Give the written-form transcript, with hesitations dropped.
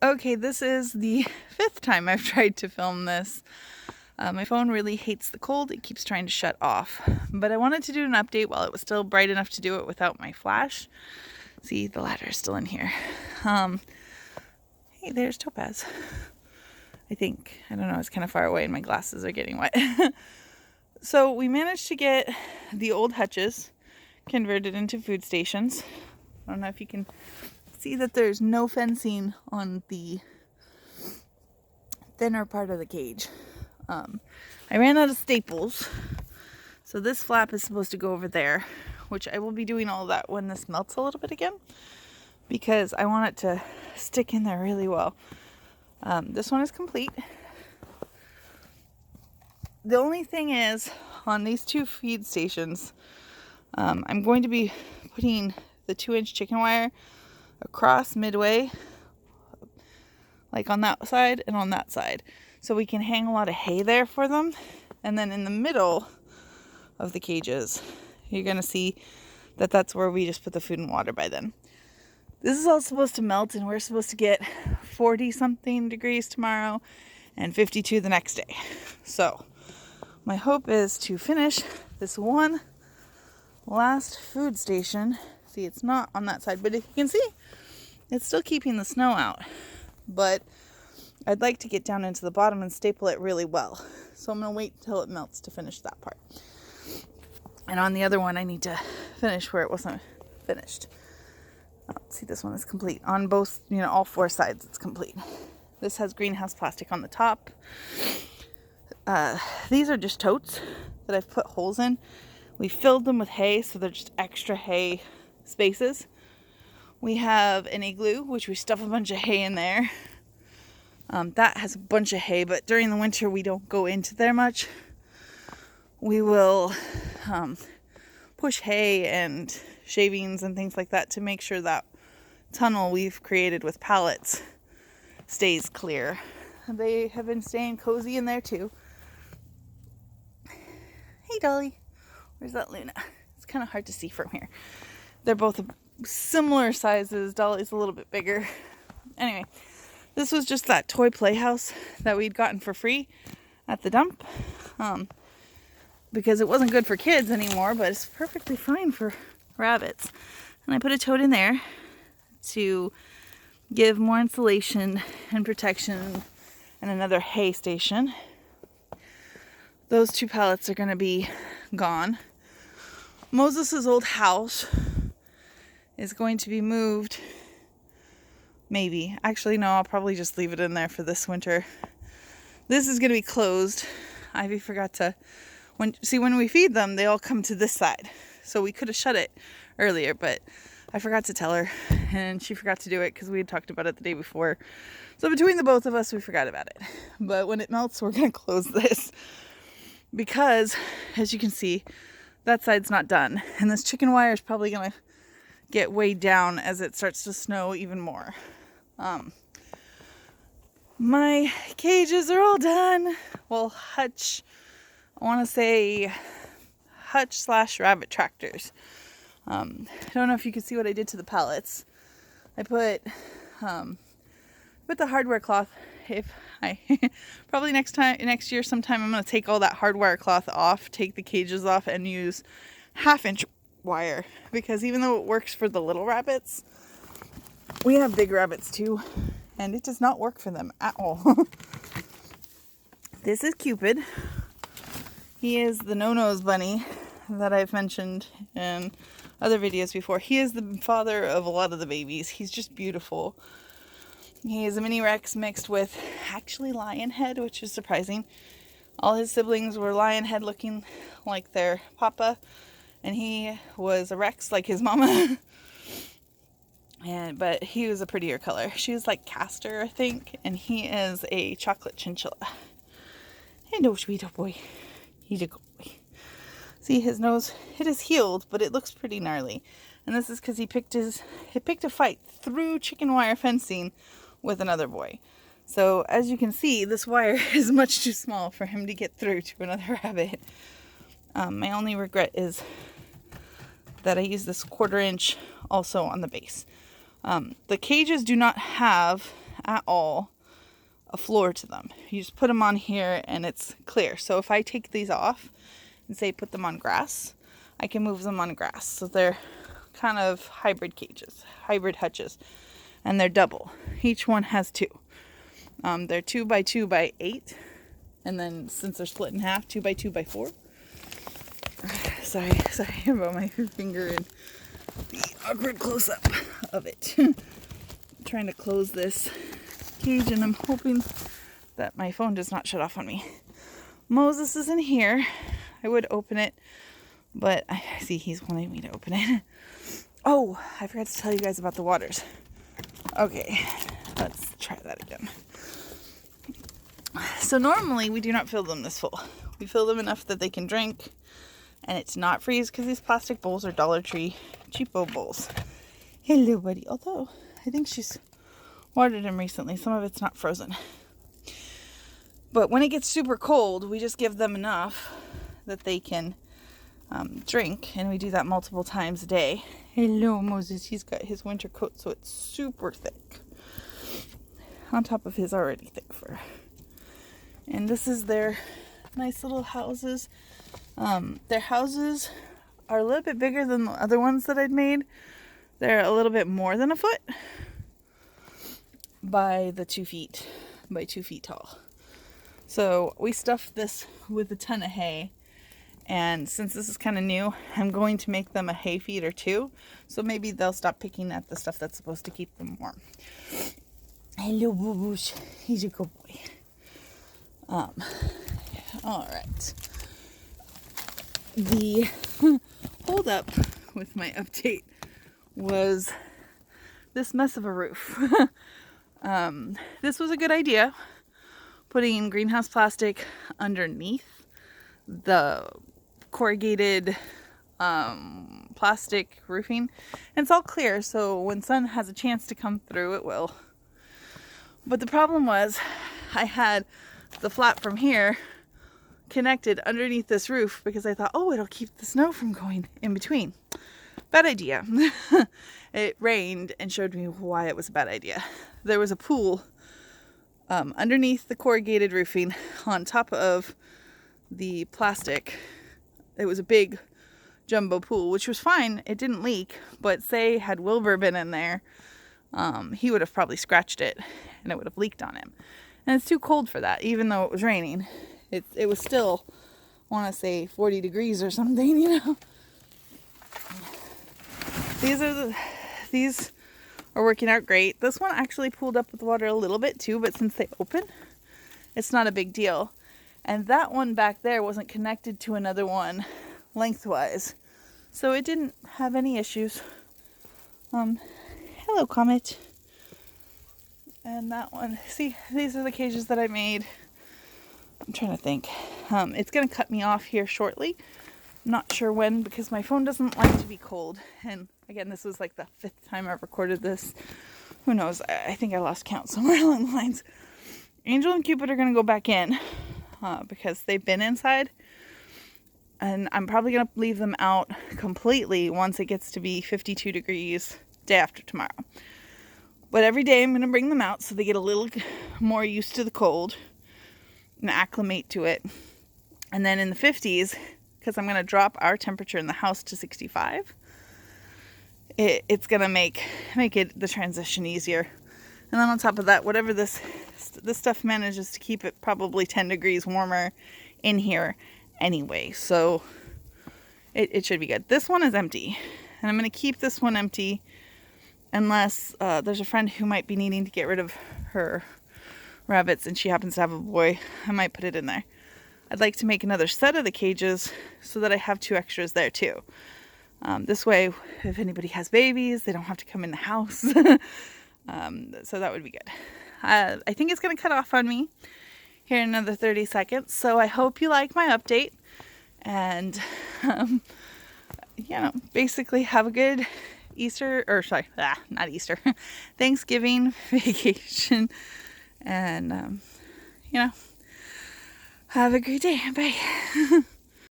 Okay, this is the 5th time I've tried to film this. My phone really hates the cold. It keeps trying to shut off. But I wanted to do an update while it was still bright enough to do it without my flash. See, the ladder is still in here. Hey, there's Topaz. I think. I don't know, it's kind of far away and my glasses are getting wet. So we managed to get the old hutches converted into food stations. I don't know if you can see that there's no fencing on the thinner part of the cage. I ran out of staples, so this flap is supposed to go over there, which I will be doing all of that when this melts a little bit again, because I want it to stick in there really well. This one is complete. The only thing is, on these 2 feed stations, I'm going to be putting the 2-inch chicken wire across midway, like on that side and on that side, so we can hang a lot of hay there for them. And then in the middle of the cages, you're gonna see that that's where we just put the food and water by then. This is all supposed to melt, and we're supposed to get 40 something degrees tomorrow and 52 the next day. So my hope is to finish this one last food station. See, it's not on that side, but if you can see, it's still keeping the snow out. But I'd like to get down into the bottom and staple it really well. So I'm going to wait till it melts to finish that part. And on the other one, I need to finish where it wasn't finished. See, this one is complete. On both, all 4 sides, it's complete. This has greenhouse plastic on the top. These are just totes that I've put holes in. We filled them with hay, so they're just extra hay spaces. We have an igloo, which we stuff a bunch of hay in there. That has a bunch of hay, but during the winter we don't go into there much. We will push hay and shavings and things like that to make sure that tunnel we've created with pallets stays clear. They have been staying cozy in there too. Hey Dolly, where's that Luna? It's kind of hard to see from here. They're both similar sizes. Dolly's a little bit bigger. Anyway, this was just that toy playhouse that we'd gotten for free at the dump, because it wasn't good for kids anymore, but it's perfectly fine for rabbits. And I put a tote in there to give more insulation and protection, and another hay station. Those 2 pallets are going to be gone. Moses' old house is going to be moved. Maybe. Actually, no, I'll probably just leave it in there for this winter. This is going to be closed. Ivy forgot to... When we feed them, they all come to this side. So we could have shut it earlier, but I forgot to tell her. And she forgot to do it because we had talked about it the day before. So between the both of us, we forgot about it. But when it melts, we're going to close this. Because, as you can see, that side's not done. And this chicken wire is probably going to get weighed down as it starts to snow even more. My cages are all done. Well, I want to say hutch/rabbit tractors. I don't know if you can see what I did to the pallets. I put the hardware cloth. Probably next year sometime, I'm going to take all that hardware cloth off, take the cages off, and use 1/2-inch wire, because even though it works for the little rabbits, we have big rabbits too, and it does not work for them at all. This is Cupid. He is the no-nose bunny that I've mentioned in other videos before. He is the father of a lot of the babies. He's just beautiful. He is a mini Rex mixed with actually lion head, which is surprising. All his siblings were lion head looking like their papa, and he was a Rex like his mama. But he was a prettier color. She was like Castor, I think, and he is a chocolate chinchilla. Hello, sweet boy. He's a good boy. See, his nose, it is healed, but it looks pretty gnarly. And this is because he picked a fight through chicken wire fencing with another boy. So as you can see, this wire is much too small for him to get through to another rabbit. My only regret is that I use this 1/4 inch also on the base. The cages do not have at all a floor to them. You just put them on here and it's clear. So if I take these off and say put them on grass, I can move them on grass. So they're kind of hybrid cages, hybrid hutches, and they're double. Each one has two. They're 2 by 2 by 8, and then since they're split in half, 2 by 2 by 4. Sorry about my finger and the awkward close-up of it. I'm trying to close this cage, and I'm hoping that my phone does not shut off on me. Moses is in here. I would open it, but I see he's wanting me to open it. Oh, I forgot to tell you guys about the waters. Okay, let's try that again. So normally we do not fill them this full. We fill them enough that they can drink, and it's not freeze because these plastic bowls are Dollar Tree cheapo bowls. Hello, buddy. Although I think she's watered him recently. Some of it's not frozen. But when it gets super cold, we just give them enough that they can drink, and we do that multiple times a day. Hello, Moses. He's got his winter coat, so it's super thick on top of his already thick fur. And this is their nice little houses. Their houses are a little bit bigger than the other ones that I'd made. They're a little bit more than a foot by the 2 feet by 2 feet tall. So we stuffed this with a ton of hay. And since this is kind of new, I'm going to make them a hay feeder too. So maybe they'll stop picking at the stuff that's supposed to keep them warm. Hello, Boo Boosh. He's a good boy. All right. The hold up with my update was this mess of a roof. This was a good idea, putting greenhouse plastic underneath the corrugated plastic roofing, and it's all clear, so when sun has a chance to come through, it will. But the problem was I had the flap from here connected underneath this roof because I thought, oh, it'll keep the snow from going in between. Bad idea. It rained and showed me why it was a bad idea. There was a pool underneath the corrugated roofing on top of the plastic. It was a big jumbo pool, which was fine. It didn't leak, but say had Wilbur been in there, he would have probably scratched it and it would have leaked on him. And it's too cold for that, even though it was raining. It was still, I want to say 40 degrees or something, you know. These are working out great. This one actually pulled up with water a little bit too, but since they open, it's not a big deal. And that one back there wasn't connected to another one lengthwise, so it didn't have any issues. Hello, Comet. And that one, see, these are the cages that I made. I'm trying to think. It's going to cut me off here shortly. I'm not sure when, because my phone doesn't like to be cold. And again, this was like the 5th time I've recorded this. Who knows? I think I lost count somewhere along the lines. Angel and Cupid are going to go back in because they've been inside. And I'm probably going to leave them out completely once it gets to be 52 degrees day after tomorrow. But every day I'm going to bring them out so they get a little more used to the cold and acclimate to it. And then in the 50s, because I'm going to drop our temperature in the house to 65, it's going to make it the transition easier. And then on top of that, whatever this stuff manages to keep it probably 10 degrees warmer in here anyway. So it should be good. This one is empty. And I'm going to keep this one empty unless there's a friend who might be needing to get rid of her rabbits and she happens to have a boy. I might put it in there. I'd like to make another set of the cages so that I have 2 extras there too. This way, if anybody has babies, they don't have to come in the house. So that would be good. I think it's going to cut off on me here in another 30 seconds. So I hope you like my update. And, basically have a good Thanksgiving vacation. And, have a great day. Bye.